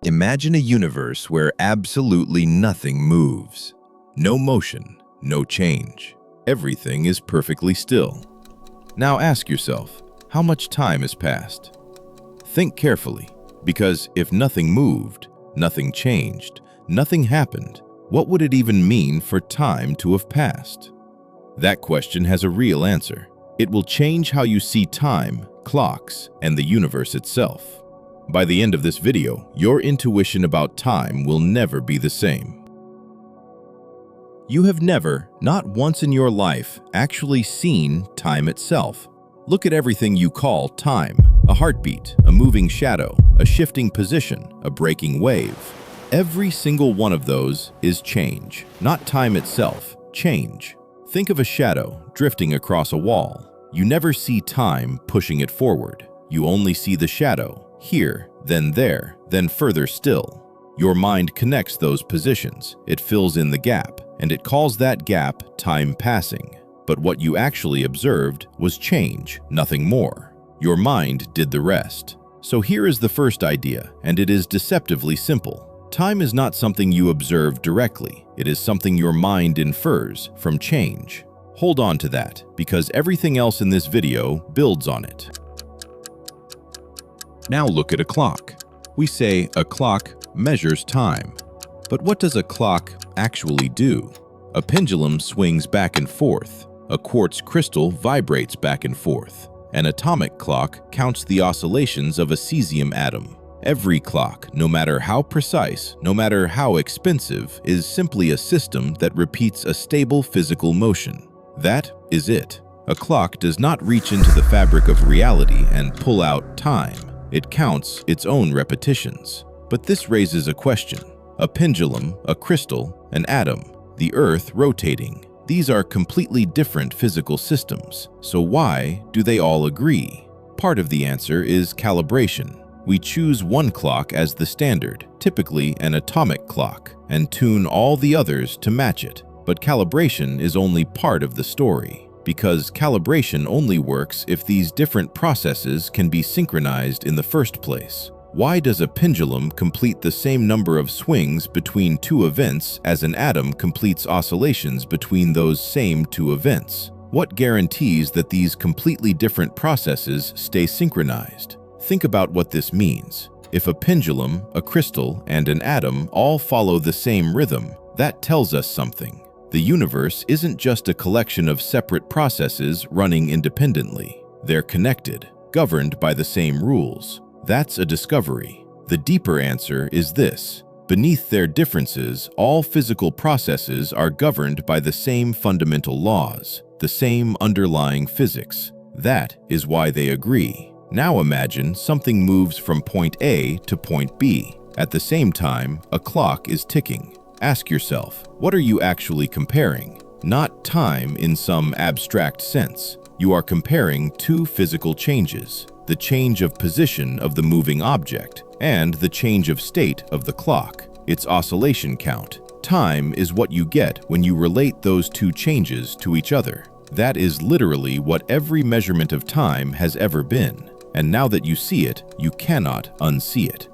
Imagine a universe where absolutely nothing moves. No motion, no change. Everything is perfectly still. Now ask yourself, how much time has passed? Think carefully, because if nothing moved, nothing changed, nothing happened, what would it even mean for time to have passed? That question has a real answer. It will change how you see time, clocks, and the universe itself. By the end of this video, your intuition about time will never be the same. You have never, not once in your life, actually seen time itself. Look at everything you call time: a heartbeat, a moving shadow, a shifting position, a breaking wave. Every single one of those is change, not time itself, change. Think of a shadow drifting across a wall. You never see time pushing it forward. You only see the shadow, here, then there, then further still. Your mind connects those positions, it fills in the gap, and it calls that gap time passing. But what you actually observed was change, nothing more. Your mind did the rest. So here is the first idea, and it is deceptively simple. Time is not something you observe directly. It is something your mind infers from change. Hold on to that, because everything else in this video builds on it. Now look at a clock. We say a clock measures time. But what does a clock actually do? A pendulum swings back and forth. A quartz crystal vibrates back and forth. An atomic clock counts the oscillations of a cesium atom. Every clock, no matter how precise, no matter how expensive, is simply a system that repeats a stable physical motion. That is it. A clock does not reach into the fabric of reality and pull out time. It counts its own repetitions. But this raises a question. A pendulum, a crystal, an atom, the Earth rotating. These are completely different physical systems. So why do they all agree? Part of the answer is calibration. We choose one clock as the standard, typically an atomic clock, and tune all the others to match it. But calibration is only part of the story, because calibration only works if these different processes can be synchronized in the first place. Why does a pendulum complete the same number of swings between two events as an atom completes oscillations between those same two events? What guarantees that these completely different processes stay synchronized? Think about what this means. If a pendulum, a crystal, and an atom all follow the same rhythm, that tells us something. The universe isn't just a collection of separate processes running independently. They're connected, governed by the same rules. That's a discovery. The deeper answer is this. Beneath their differences, all physical processes are governed by the same fundamental laws, the same underlying physics. That is why they agree. Now imagine something moves from point A to point B. At the same time, a clock is ticking. Ask yourself, what are you actually comparing? Not time in some abstract sense. You are comparing two physical changes, the change of position of the moving object and the change of state of the clock, its oscillation count. Time is what you get when you relate those two changes to each other. That is literally what every measurement of time has ever been. And now that you see it, you cannot unsee it.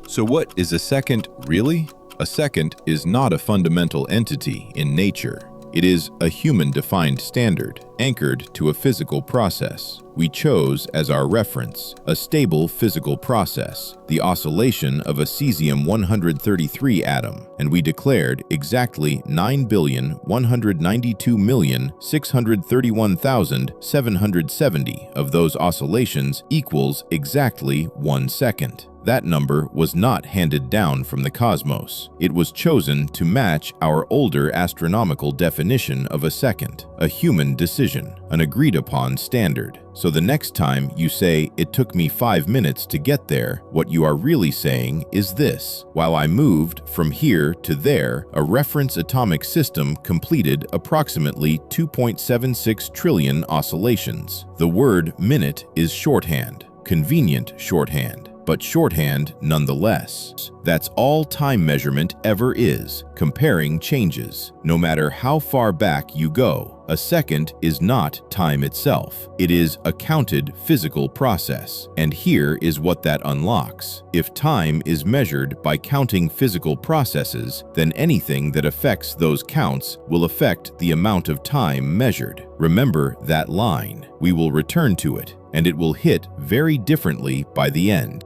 So what is a second really? A second is not a fundamental entity in nature. It is a human-defined standard, anchored to a physical process. We chose as our reference a stable physical process, the oscillation of a cesium-133 atom, and we declared exactly 9,192,631,770 of those oscillations equals exactly 1 second. That number was not handed down from the cosmos. It was chosen to match our older astronomical definition of a second, a human decision, an agreed-upon standard. So the next time you say, "It took me 5 minutes to get there," what you are really saying is this: while I moved from here to there, a reference atomic system completed approximately 2.76 trillion oscillations. The word minute is shorthand, convenient shorthand, but shorthand nonetheless. That's all time measurement ever is, comparing changes. No matter how far back you go, A second is not time itself. It is a counted physical process. And here is what that unlocks. If time is measured by counting physical processes, then anything that affects those counts will affect the amount of time measured. Remember that line. We will return to it, and it will hit very differently by the end.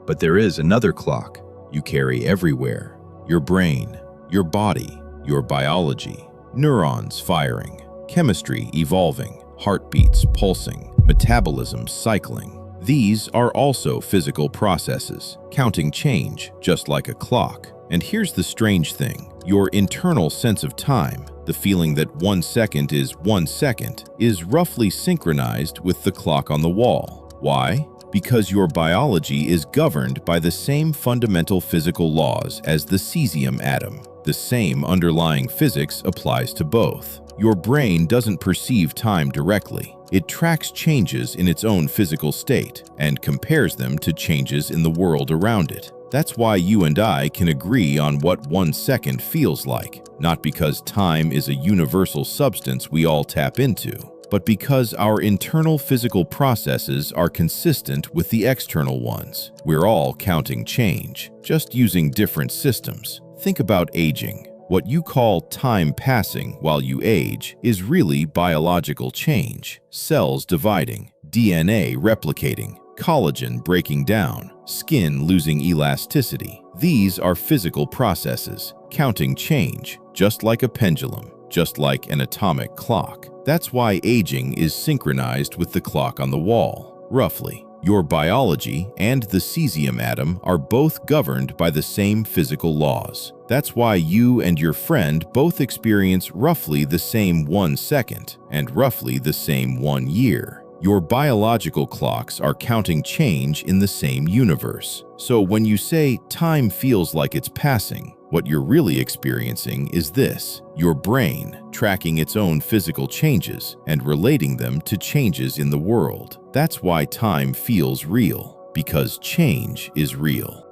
But there is another clock you carry everywhere. Your brain, your body, your biology. Neurons firing, chemistry evolving, heartbeats pulsing, metabolism cycling. These are also physical processes, counting change just like a clock. And here's the strange thing. Your internal sense of time, the feeling that 1 second is 1 second, is roughly synchronized with the clock on the wall. Why? Because your biology is governed by the same fundamental physical laws as the cesium atom. The same underlying physics applies to both. Your brain doesn't perceive time directly. It tracks changes in its own physical state and compares them to changes in the world around it. That's why you and I can agree on what 1 second feels like, not because time is a universal substance we all tap into, but because our internal physical processes are consistent with the external ones. We're all counting change, just using different systems. Think about aging. What you call time passing while you age is really biological change. Cells dividing, DNA replicating, collagen breaking down, skin losing elasticity. These are physical processes, counting change, just like a pendulum, just like an atomic clock. That's why aging is synchronized with the clock on the wall, roughly. Your biology and the cesium atom are both governed by the same physical laws. That's why you and your friend both experience roughly the same 1 second and roughly the same 1 year. Your biological clocks are counting change in the same universe. So when you say time feels like it's passing, what you're really experiencing is this: your brain tracking its own physical changes and relating them to changes in the world. That's why time feels real, because change is real.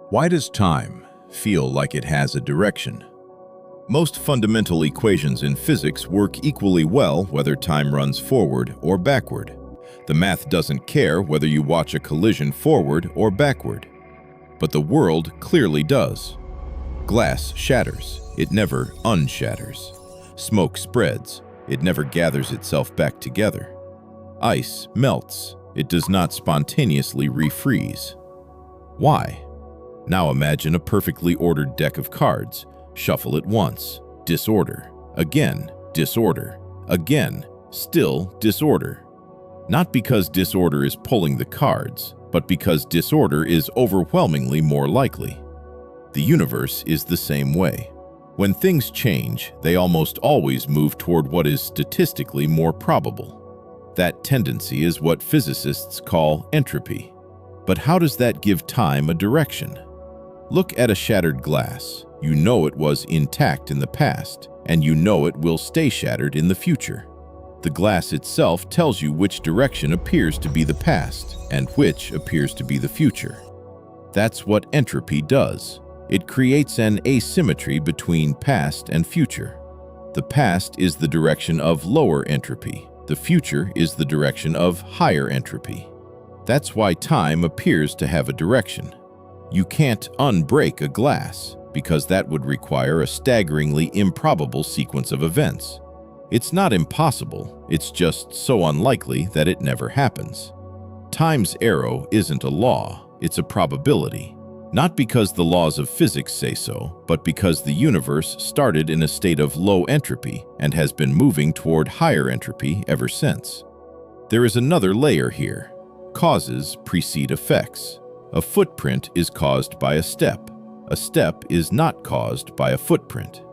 Why does time feel like it has a direction? Most fundamental equations in physics work equally well whether time runs forward or backward. The math doesn't care whether you watch a collision forward or backward. But the world clearly does. Glass shatters, it never unshatters. Smoke spreads, it never gathers itself back together. Ice melts, it does not spontaneously refreeze. Why? Now imagine a perfectly ordered deck of cards. Shuffle it once, disorder. Again, disorder. Again, still disorder. Not because disorder is pulling the cards, but because disorder is overwhelmingly more likely. The universe is the same way. When things change, they almost always move toward what is statistically more probable. That tendency is what physicists call entropy. But how does that give time a direction? Look at a shattered glass. You know it was intact in the past, and you know it will stay shattered in the future. The glass itself tells you which direction appears to be the past and which appears to be the future. That's what entropy does. It creates an asymmetry between past and future. The past is the direction of lower entropy. The future is the direction of higher entropy. That's why time appears to have a direction. You can't unbreak a glass, because that would require a staggeringly improbable sequence of events. It's not impossible, it's just so unlikely that it never happens. Time's arrow isn't a law, it's a probability. Not because the laws of physics say so, but because the universe started in a state of low entropy and has been moving toward higher entropy ever since. There is another layer here. Causes precede effects. A footprint is caused by a step. A step is not caused by a footprint.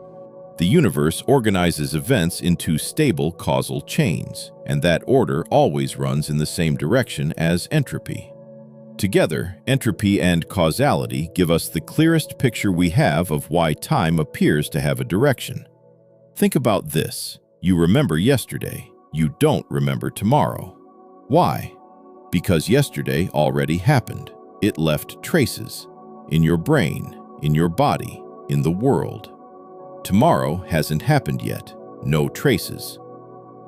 The universe organizes events into stable causal chains, and that order always runs in the same direction as entropy. Together, entropy and causality give us the clearest picture we have of why time appears to have a direction. Think about this. You remember yesterday. You don't remember tomorrow. Why? Because yesterday already happened. It left traces in your brain, in your body, in the world. Tomorrow hasn't happened yet. No traces.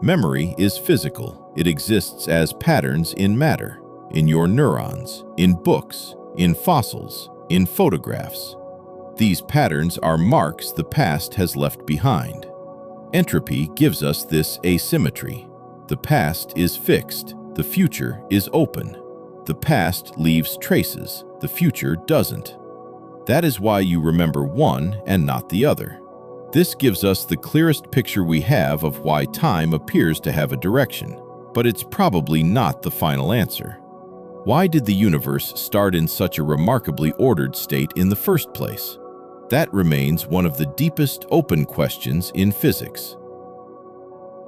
Memory is physical. It exists as patterns in matter, in your neurons, in books, in fossils, in photographs. These patterns are marks the past has left behind. Entropy gives us this asymmetry. The past is fixed, the future is open. The past leaves traces, the future doesn't. That is why you remember one and not the other. This gives us the clearest picture we have of why time appears to have a direction, but it's probably not the final answer. Why did the universe start in such a remarkably ordered state in the first place? That remains one of the deepest open questions in physics.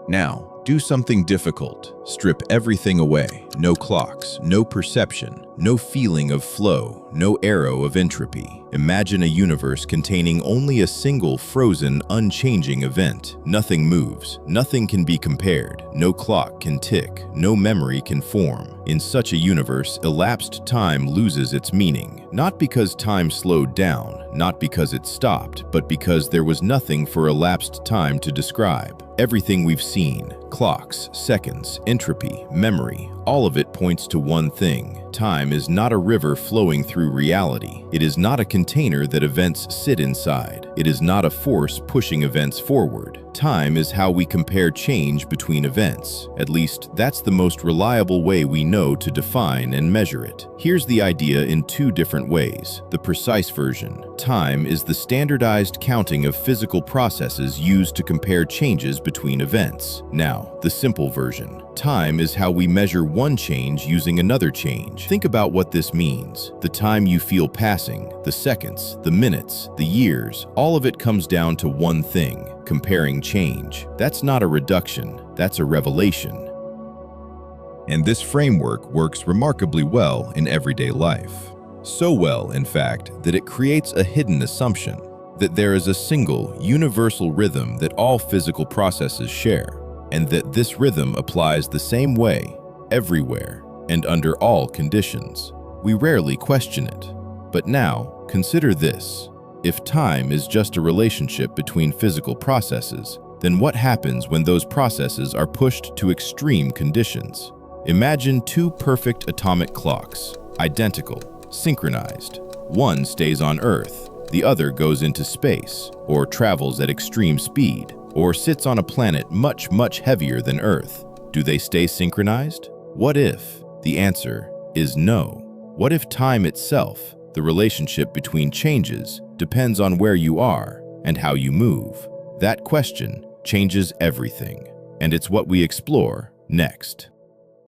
Now, do something difficult. Strip everything away. No clocks, no perception, no feeling of flow, no arrow of entropy. Imagine a universe containing only a single frozen, unchanging event. Nothing moves, nothing can be compared, no clock can tick, no memory can form. In such a universe, elapsed time loses its meaning, not because time slowed down, not because it stopped, but because there was nothing for elapsed time to describe. Everything we've seen, clocks, seconds, entropy, memory, all of it points to one thing. Time is not a river flowing through reality. It is not a container that events sit inside. It is not a force pushing events forward. Time is how we compare change between events. At least, that's the most reliable way we know to define and measure it. Here's the idea in two different ways. The precise version. Time is the standardized counting of physical processes used to compare changes between events. Now, the simple version. Time is how we measure one change using another change. Think about what this means. The time you feel passing, the seconds, the minutes, the years, all of it comes down to one thing: comparing change. That's not a reduction, that's a revelation. And this framework works remarkably well in everyday life. So well, in fact, that it creates a hidden assumption that there is a single, universal rhythm that all physical processes share, and that this rhythm applies the same way, everywhere, and under all conditions. We rarely question it. But now, consider this. If time is just a relationship between physical processes, then what happens when those processes are pushed to extreme conditions? Imagine two perfect atomic clocks, identical, synchronized. One stays on Earth, the other goes into space, or travels at extreme speed, or sits on a planet much, much heavier than Earth. Do they stay synchronized? What if? The answer is no. What if time itself, the relationship between changes, depends on where you are and how you move? That question changes everything, and it's what we explore next.